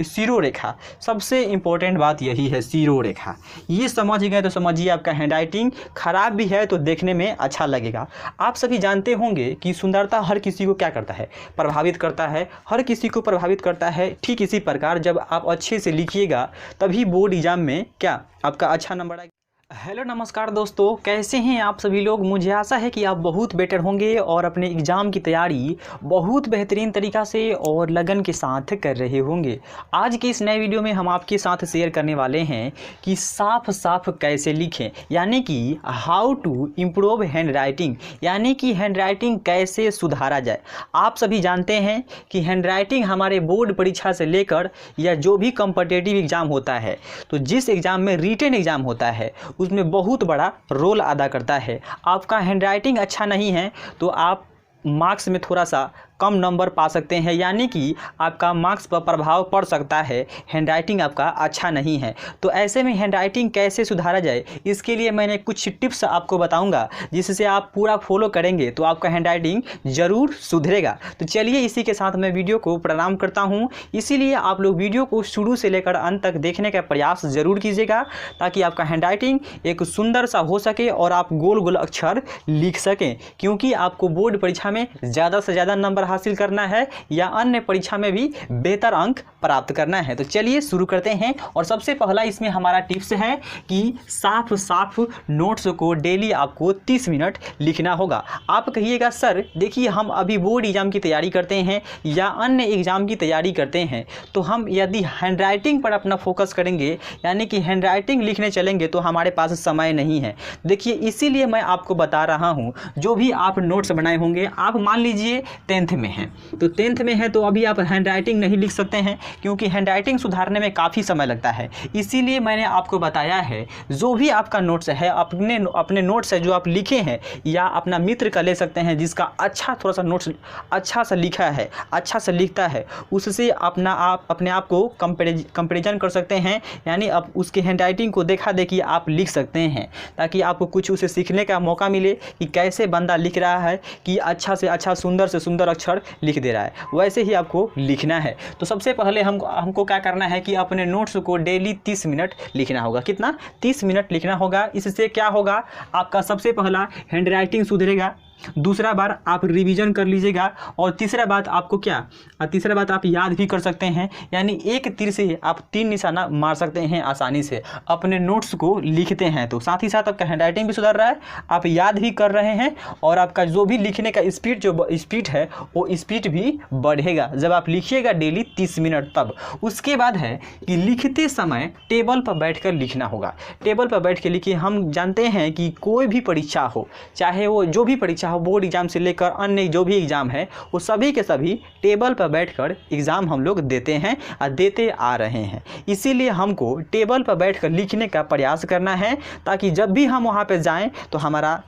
Zero रेखा, सबसे important बात यही है, जीरो रेखा। ये समझ गए तो समझिए आपका हैंडराइटिंग खराब भी है तो देखने में अच्छा लगेगा। आप सभी जानते होंगे कि सुंदरता हर किसी को क्या करता है, प्रभावित करता है, हर किसी को प्रभावित करता है। ठीक इसी प्रकार जब आप अच्छे से लिखिएगा तभी बोर्ड एग्जाम में क्या आपका अच्छा नंबर आएगा। हेलो नमस्कार दोस्तों, कैसे हैं आप सभी लोग। मुझे आशा है कि आप बहुत बेटर होंगे और अपने एग्ज़ाम की तैयारी बहुत बेहतरीन तरीक़ा से और लगन के साथ कर रहे होंगे। आज के इस नए वीडियो में हम आपके साथ शेयर करने वाले हैं कि साफ साफ कैसे लिखें, यानी कि how to improve handwriting, यानी कि हैंड राइटिंग कैसे सुधारा जाए। आप सभी जानते हैं कि हैंड राइटिंग हमारे बोर्ड परीक्षा से लेकर या जो भी कॉम्पिटिटिव एग्ज़ाम होता है, तो जिस एग्ज़ाम में रिटन एग्ज़ाम होता है उसमें बहुत बड़ा रोल अदा करता है। आपका हैंडराइटिंग अच्छा नहीं है तो आप मार्क्स में थोड़ा सा कम नंबर पा सकते हैं, यानी कि आपका मार्क्स पर प्रभाव पड़ सकता है, हैंडराइटिंग आपका अच्छा नहीं है। तो ऐसे में हैंडराइटिंग कैसे सुधारा जाए, इसके लिए मैंने कुछ टिप्स आपको बताऊंगा, जिससे आप पूरा फॉलो करेंगे तो आपका हैंडराइटिंग ज़रूर सुधरेगा। तो चलिए इसी के साथ मैं वीडियो को प्रारंभ करता हूँ। इसीलिए आप लोग वीडियो को शुरू से लेकर अंत तक देखने का प्रयास ज़रूर कीजिएगा, ताकि आपका हैंडराइटिंग एक सुंदर सा हो सके और आप गोल गोल अक्षर लिख सकें। क्योंकि आपको बोर्ड परीक्षा में ज़्यादा से ज़्यादा नंबर हासिल करना है या अन्य परीक्षा में भी बेहतर अंक प्राप्त करना है। तो चलिए शुरू करते हैं। और सबसे पहला इसमें हमारा टिप्स है कि साफ साफ नोट्स को डेली आपको 30 मिनट लिखना होगा। आप कहिएगा सर देखिए हम अभी बोर्ड एग्जाम की तैयारी करते हैं या अन्य एग्जाम की तैयारी करते हैं, तो हम यदि हैंडराइटिंग पर अपना फोकस करेंगे, यानी कि हैंडराइटिंग लिखने चलेंगे, तो हमारे पास समय नहीं है। देखिए इसीलिए मैं आपको बता रहा हूँ, जो भी आप नोट्स बनाए होंगे, आप मान लीजिए 10th में हैं, तो 10th में है तो अभी आप हैंडराइटिंग नहीं लिख सकते हैं, क्योंकि हैंडराइटिंग सुधारने में काफ़ी समय लगता है। इसीलिए मैंने आपको बताया है, जो भी आपका नोट्स है, अपने नोट्स है जो आप लिखे हैं, या अपना मित्र का ले सकते हैं जिसका अच्छा थोड़ा सा नोट्स अच्छा सा लिखा है, अच्छा सा लिखता है, उससे अपने आप को कंपेरिजन कर सकते हैं, यानी आप उसके हैंडराइटिंग को देखा देखी आप लिख सकते हैं, ताकि आपको कुछ उसे सीखने का मौका मिले कि कैसे बंदा लिख रहा है, कि अच्छा से अच्छा सुंदर से सुंदर अक्षर लिख दे रहा है, वैसे ही आपको लिखना है। तो सबसे पहले हमको क्या करना है कि अपने नोट्स को डेली 30 मिनट लिखना होगा। कितना? 30 मिनट लिखना होगा। इससे क्या होगा, आपका सबसे पहला हैंडराइटिंग सुधरेगा, दूसरा बार आप रिवीजन कर लीजिएगा, और तीसरा बात आपको क्या, तीसरा बात आप याद भी कर सकते हैं, यानी एक तीर से आप 3 निशाना मार सकते हैं आसानी से। अपने नोट्स को लिखते हैं तो साथ ही साथ आपका हैंडराइटिंग भी सुधर रहा है, आप याद भी कर रहे हैं, और आपका जो भी लिखने का स्पीड है वो स्पीड भी बढ़ेगा जब आप लिखिएगा डेली 30 मिनट। तब उसके बाद है कि लिखते समय टेबल पर बैठ कर लिखना होगा। टेबल पर बैठ के लिखिए। हम जानते हैं कि कोई भी परीक्षा हो, चाहे वो जो भी परीक्षा हो, बोर्ड एग्जाम से लेकर अन्य जो भी एग्जाम है, वो सभी के सभी टेबल पर बैठकर एग्जाम हम लोग देते हैं और देते आ रहे हैं। इसीलिए हमको टेबल पर बैठकर लिखने का प्रयास करना है, ताकि जब भी हम वहाँ पे जाएं तो हमारा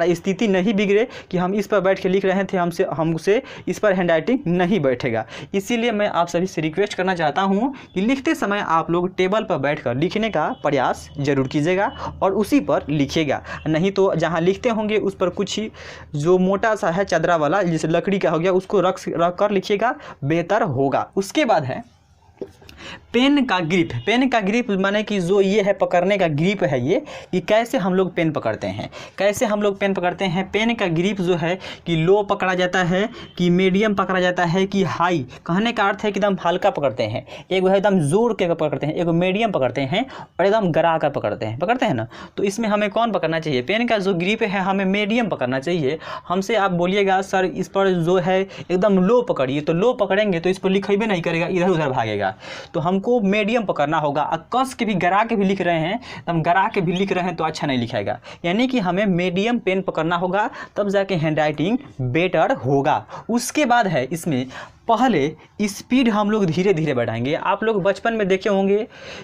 स्थिति नहीं बिगड़े कि हम इस पर बैठ के लिख रहे थे, हमसे इस पर हैंडराइटिंग नहीं बैठेगा। इसीलिए मैं आप सभी से रिक्वेस्ट करना चाहता हूं कि लिखते समय आप लोग टेबल पर बैठकर लिखने का प्रयास जरूर कीजिएगा और उसी पर लिखिएगा। नहीं तो जहां लिखते होंगे उस पर कुछ ही जो मोटा सा है चादरा वाला, जैसे लकड़ी का हो गया, उसको रख कर लिखिएगा, बेहतर होगा। उसके बाद है पेन का ग्रिप। पेन का ग्रिप माने कि जो ये है पकड़ने का ग्रिप है, ये कि कैसे हम लोग पेन पकड़ते हैं, कैसे हम लोग पेन पकड़ते हैं। पेन का ग्रिप जो है कि लो पकड़ा जाता है, कि मीडियम पकड़ा जाता है, कि हाई। कहने का अर्थ है कि एकदम हल्का पकड़ते हैं, एक है एकदम जोर के पकड़ते हैं, एक मीडियम पकड़ते हैं, और एकदम गरा कर पकड़ते हैं ना। तो इसमें हमें कौन पकड़ना चाहिए? पेन का जो ग्रिप है हमें मीडियम पकड़ना चाहिए। हमसे आप बोलिएगा सर इस पर जो है एकदम लो पकड़िए, तो लो पकड़ेंगे तो इस पर लिखेबे नहीं करेगा, इधर उधर भागेगा। तो हमको मीडियम पकड़ना होगा। कस के भी गरा के भी लिख रहे हैं, हम गरा के भी लिख रहे हैं तो अच्छा नहीं लिखाएगा, यानी कि हमें मीडियम पेन पकड़ना होगा, तब जाके हैंडराइटिंग बेटर होगा। उसके बाद है इसमें पहले स्पीड हम लोग धीरे धीरे बढ़ाएंगे। आप लोग बचपन में देखे होंगे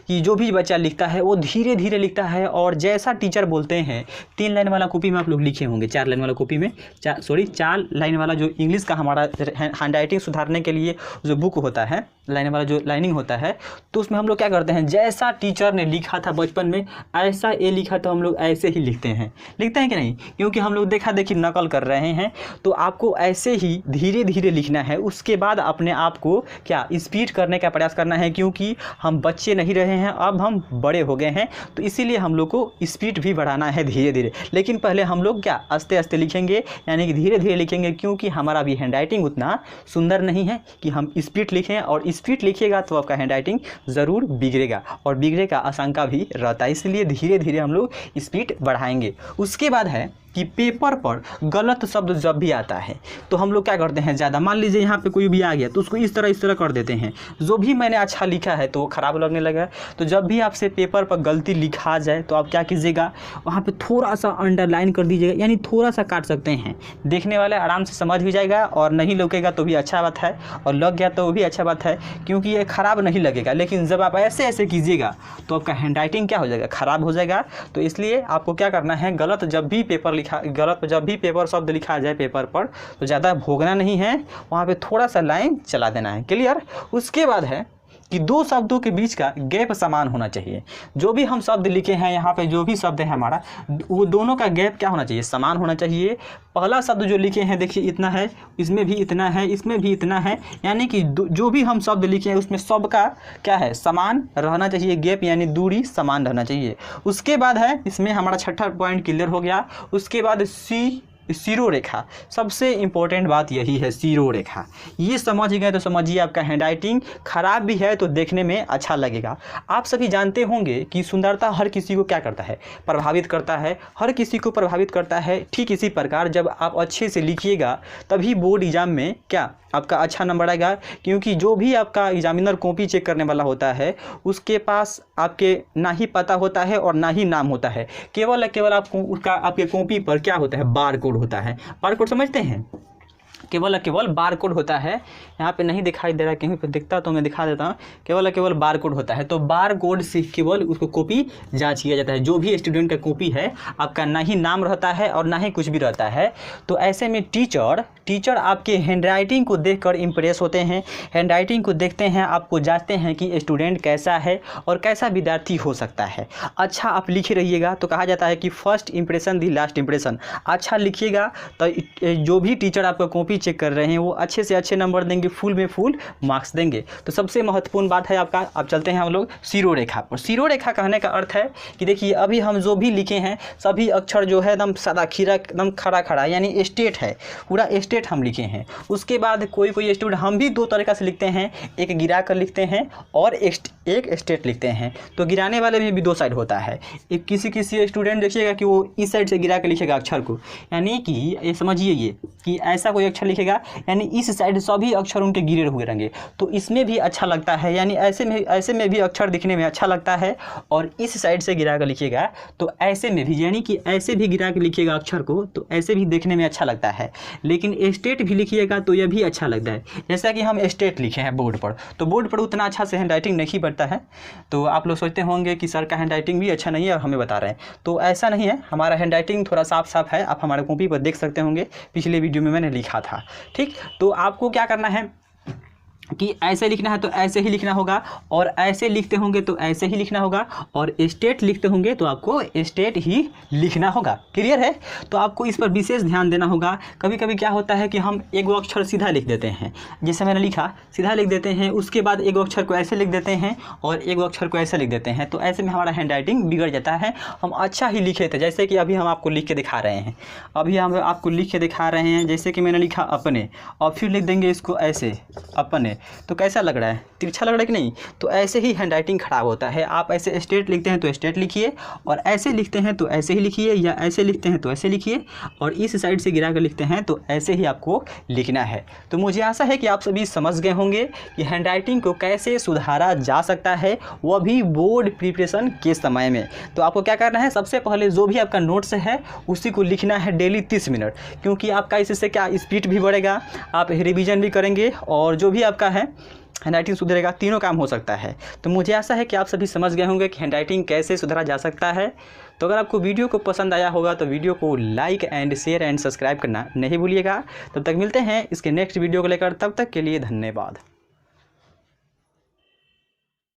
कि जो भी बच्चा लिखता है वो धीरे धीरे लिखता है, और जैसा टीचर बोलते हैं 3 लाइन वाला कॉपी में आप लोग लिखे होंगे, 4 लाइन वाला कॉपी में 4 लाइन वाला जो इंग्लिश का हमारा हैंडराइटिंग सुधारने के लिए जो बुक होता है, लाइन वाला जो लाइनिंग होता है, तो उसमें हम लोग क्या करते हैं, जैसा टीचर ने लिखा था बचपन में ऐसा ये लिखा तो हम लोग ऐसे ही लिखते हैं कि नहीं, क्योंकि हम लोग देखा देखी नकल कर रहे हैं। तो आपको ऐसे ही धीरे धीरे लिखना है। उसके बाद बाद अपने आप को क्या स्पीड करने का प्रयास करना है, क्योंकि हम बच्चे नहीं रहे हैं, अब हम बड़े हो गए हैं। तो इसीलिए हम लोग को स्पीड भी बढ़ाना है धीरे धीरे। लेकिन पहले हम लोग क्या आस्ते आस्ते लिखेंगे, यानी कि धीरे धीरे लिखेंगे, क्योंकि हमारा भी हैंड राइटिंग उतना सुंदर नहीं है कि हम स्पीड लिखें। और स्पीड लिखिएगा तो आपका हैंड राइटिंग ज़रूर बिगड़ेगा, और बिगड़े का आशंका भी रहता है। इसलिए धीरे धीरे हम लोग स्पीड बढ़ाएंगे। उसके बाद है कि पेपर पर गलत शब्द जब भी आता है तो हम लोग क्या करते हैं, ज़्यादा मान लीजिए यहाँ पे कोई भी आ गया तो उसको इस तरह कर देते हैं। जो भी मैंने अच्छा लिखा है तो ख़राब लगने लगा। तो जब भी आपसे पेपर पर गलती लिखा जाए तो आप क्या कीजिएगा, वहाँ पे थोड़ा सा अंडरलाइन कर दीजिएगा, यानी थोड़ा सा काट सकते हैं। देखने वाले आराम से समझ भी जाएगा, और नहीं लगेगा तो भी अच्छा बात है, और लग गया तो भी अच्छा बात है, क्योंकि ये ख़राब नहीं लगेगा। लेकिन जब आप ऐसे ऐसे कीजिएगा तो आपका हैंड राइटिंग क्या हो जाएगा, ख़राब हो जाएगा। तो इसलिए आपको क्या करना है, गलत जब भी पेपर शब्द लिखा जाए पेपर पर तो ज़्यादा भोगना नहीं है, वहाँ पे थोड़ा सा लाइन चला देना है। क्लियर। उसके बाद है कि दो शब्दों के बीच का गैप समान होना चाहिए। जो भी हम शब्द लिखे हैं यहाँ पे, जो भी शब्द है हमारा, वो दोनों का गैप क्या होना चाहिए, समान होना चाहिए। पहला शब्द जो लिखे हैं देखिए इतना है, इसमें भी इतना है, इसमें भी इतना है, यानी कि जो भी हम शब्द लिखे हैं उसमें सबका क्या है, समान रहना चाहिए, गैप यानी दूरी समान रहना चाहिए। उसके बाद है, इसमें हमारा छठा पॉइंट क्लियर हो गया। उसके बाद सीरो रेखा, सबसे इम्पोर्टेंट बात यही है, सीरो रेखा। ये समझ गए तो समझिए आपका हैंड राइटिंग खराब भी है तो देखने में अच्छा लगेगा। आप सभी जानते होंगे कि सुंदरता हर किसी को क्या करता है, प्रभावित करता है, हर किसी को प्रभावित करता है। ठीक इसी प्रकार जब आप अच्छे से लिखिएगा तभी बोर्ड एग्जाम में क्या आपका अच्छा नंबर आएगा, क्योंकि जो भी आपका एग्जामिनर कॉपी चेक करने वाला होता है उसके पास आपके ना ही पता होता है और ना ही नाम होता है, केवल आपको उसका आपके कॉपी पर क्या होता है, बार कोड होता है। बार कोड समझते हैं, केवल बार कोड होता है। यहाँ पे नहीं दिखाई दे रहा, कहीं पे दिखता तो मैं दिखा देता हूँ। केवल बार कोड होता है, तो बार कोड से केवल उसको कॉपी जांच किया जाता है। जो भी स्टूडेंट का कॉपी है आपका ना ही नाम रहता है और ना ही कुछ भी रहता है। तो ऐसे में टीचर आपके हैंड राइटिंग को देखकर इम्प्रेस होते हैं, हैंड राइटिंग को देखते हैं, आपको जांचते हैं कि स्टूडेंट कैसा है और कैसा विद्यार्थी हो सकता है। अच्छा आप लिखे रहिएगा, तो कहा जाता है कि फर्स्ट इंप्रेशन दी लास्ट इंप्रेशन। अच्छा लिखिएगा तो जो भी टीचर आपका कॉपी चेक कर रहे हैं वो अच्छे से अच्छे नंबर देंगे, फुल में फुल मार्क्स देंगे। तो सबसे महत्वपूर्ण बात है आपका, अब चलते हैं हम लोग सीरो रेखा पर। सीरो रेखा कहने का अर्थ है कि देखिए अभी हम जो भी लिखे हैं सभी अक्षर जो है एकदम सादा खीरा, एकदम खड़ा यानी स्टेट है, पूरा स्टेट हम लिखे हैं। उसके बाद कोई स्टूडेंट, हम भी दो तरीक़ा से लिखते हैं, एक गिरा कर लिखते हैं और एक स्टेट लिखते हैं। तो गिराने वाले में भी दो साइड होता है। एक किसी स्टूडेंट देखिएगा कि वो इस साइड से गिरा कर लिखेगा अक्षर को, यानी कि ये समझिए ये कि ऐसा कोई अक्षर लिखेगा यानी इस साइड सभी अक्षर उनके गिरे हुए रहेंगे, तो इसमें भी अच्छा लगता है, यानी ऐसे में भी अक्षर दिखने में अच्छा लगता है। और इस साइड से गिरा कर लिखिएगा तो ऐसे में भी, यानी कि ऐसे भी गिरा कर लिखिएगा अक्षर को तो ऐसे भी देखने में अच्छा लगता है। लेकिन स्टेट भी लिखिएगा तो यह भी अच्छा लगता है। जैसा कि हम स्टेट लिखे हैं बोर्ड पर, तो बोर्ड पर उतना अच्छा से हैंड राइटिंग नहीं बनता है। तो आप लोग सोचते होंगे कि सर का हैंड राइटिंग भी अच्छा नहीं है और हमें बता रहे हैं, तो ऐसा नहीं है। हमारा हैंड राइटिंग थोड़ा साफ है, आप हमारे कॉपी पर देख सकते होंगे, पिछले वीडियो में मैंने लिखा था। ठीक, तो आपको क्या करना है कि ऐसे लिखना है तो ऐसे ही लिखना होगा, और ऐसे लिखते होंगे तो ऐसे ही लिखना होगा, और स्टेट लिखते होंगे तो आपको स्टेट ही लिखना होगा। क्लियर है। तो आपको इस पर विशेष ध्यान देना होगा। कभी कभी क्या होता है कि हम एक अक्षर सीधा लिख देते हैं, जैसे मैंने लिखा सीधा लिख देते हैं, उसके बाद एक अक्षर को ऐसे लिख देते हैं और एक अक्षर को ऐसे लिख देते हैं, तो ऐसे में हमारा हैंड राइटिंग बिगड़ जाता है। हम अच्छा ही लिखे थे, जैसे कि अभी हम आपको लिख के दिखा रहे हैं, जैसे कि मैंने लिखा अपने, और फिर लिख देंगे इसको ऐसे अपने, तो कैसा लग रहा है, तिरछा लग रहा है कि नहीं। तो ऐसे ही हैंड राइटिंग खराब होता है। आप ऐसे स्टेट लिखते हैं तो स्टेट लिखिए, और ऐसे लिखते हैं तो ऐसे ही लिखिए, या ऐसे लिखते हैं तो ऐसे लिखिए, और इस साइड से गिरा कर लिखते हैं तो ऐसे ही आपको लिखना है। तो मुझे आशा है कि आप सभी समझ गए होंगे कि हैंड राइटिंग को कैसे सुधारा जा सकता है, वह भी बोर्ड प्रिपरेशन के समय में। तो आपको क्या करना है, सबसे पहले जो भी आपका नोट्स है उसी को लिखना है डेली 30 मिनट, क्योंकि आपका इससे क्या स्पीड भी बढ़ेगा, आप रिवीजन भी करेंगे और जो भी आपका है हैंड राइटिंग सुधरेगा, तीनों काम हो सकता है। तो मुझे आशा है कि आप सभी समझ गए होंगे कि हैंड राइटिंग कैसे सुधारा जा सकता है। तो अगर आपको वीडियो को पसंद आया होगा तो वीडियो को like and share and subscribe करना नहीं भूलिएगा। तब तक मिलते हैं इसके नेक्स्ट वीडियो को लेकर, तब तक के लिए धन्यवाद।